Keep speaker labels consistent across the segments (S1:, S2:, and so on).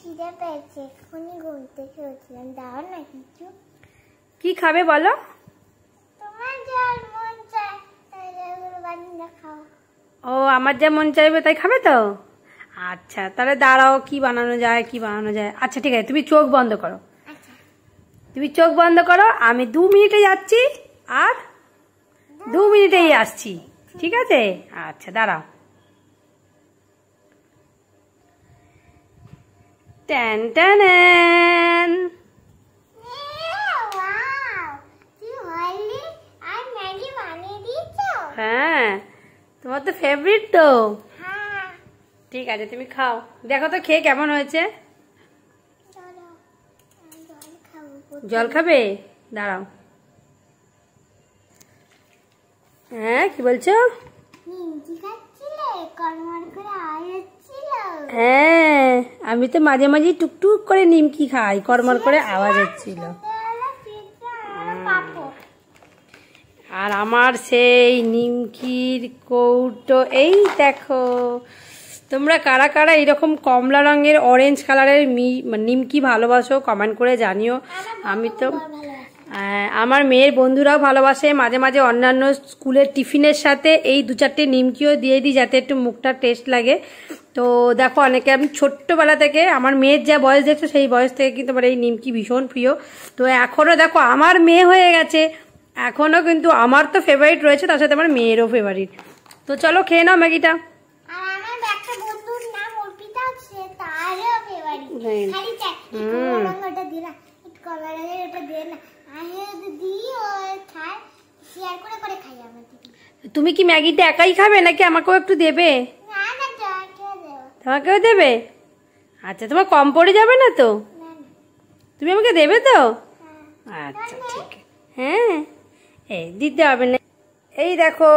S1: খিদে পেয়েছে, এক্ষুনি ঘুম থেকে উঠলাম। দাও না কিছু।
S2: কি খাবে বলো?
S1: তোমার যা মন চায় তাই বানিয়ে খাও।
S2: ও আমার যা মন চাইবে তাই খাবে তো? আচ্ছা তাহলে দাঁড়াও, কি বানানো যায় কি বানানো যায়। আচ্ছা ঠিক আছে, তুমি চোখ বন্ধ করো।
S1: আচ্ছা,
S2: তুমি চোখ বন্ধ করো, আমি 2 মিনিটে যাচ্ছি আর 2 মিনিটেই আসছি, ঠিক আছে? আচ্ছা দাঁড়াও। Tan tan. হ্যাঁ, তোমার তো ফেভারিট তো। ঠিক আছে তুমি খাও, দেখো তো খেয়ে কেমন হয়েছে। জল খাবে? দাঁড়াও। হ্যাঁ কি বলছো? হ্যাঁ আমি তো মাঝে মাঝে টুকটুক করে নিমকি খাই, কড়মড় করে আওয়াজ হচ্ছিল। আর আমার সেই নিমকির কৌটো এই দেখো। তোমরা কারা কারা এরকম কমলা রঙের অরেঞ্জ কালারের নিমকি ভালোবাসো কমেন্ট করে জানিও। আমি তো আমার মেয়ের বন্ধুরাও ভালোবাসে, মাঝে মাঝে অন্যান্য স্কুলের টিফিনের সাথে এই 2-4টে নিমকিও দিয়ে দিই যাতে একটু মুখটা টেস্ট লাগে। তো দেখো অনেকে, আমি ছোট্টবেলা থেকে আমার মেয়ের যা বয়স দেখছো সেই বয়স থেকে কিন্তু আমার এই নিমকি ভীষণ প্রিয়। তো এখনও দেখো আমার মেয়ে হয়ে গেছে, এখনও কিন্তু আমার তো ফেভারিট রয়েছে, তার সাথে আমার মেয়েরও ফেভারিট। তো চলো খেয়ে নাও ম্যাগিটা। তুমি কি ম্যাগিটা একাই খাবে নাকি আমাকেও একটু দেবে? তোমাকেও দেবে? আচ্ছা তোমার কম পড়ে যাবে না তো? তুমি আমাকে দেবে তো? আচ্ছা ঠিক আছে। হ্যাঁ এই দিতে হবে না। এই দেখো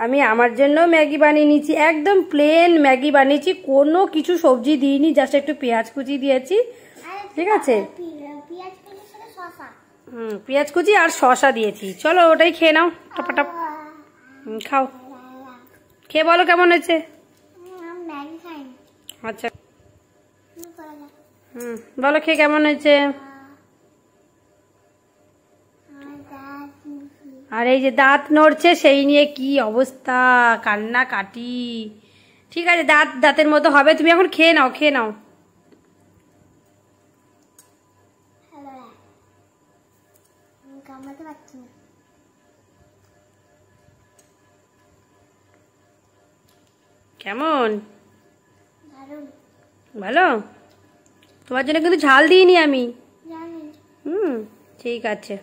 S2: আমি আমার জন্য ম্যাগি বানিয়ে নিয়েছি, একদম প্লেন ম্যাগি বানিয়েছি, কোনো কিছু সবজি দিইনি, জাস্ট একটু পেঁয়াজ কুচি দিয়েছি, ঠিক আছে? পেঁয়াজ কুচি আর শসা দিয়েছি। চলো ওটাই খেয়ে নাও টপাটপ। খাও, খেয়ে বলো কেমন হয়েছে। আচ্ছা বলো খেয়ে কেমন হয়েছে। আর এই যে দাঁত নড়ছে সেই নিয়ে কি অবস্থা, কান্না কাটি। ঠিক আছে দাঁতের মতো হবে, তুমি এখন খেয়ে নাও খেয়ে নাও। কেমন? ভালো? তোমার জন্য কিন্তু ঝাল দিইনি আমি। ঠিক আছে।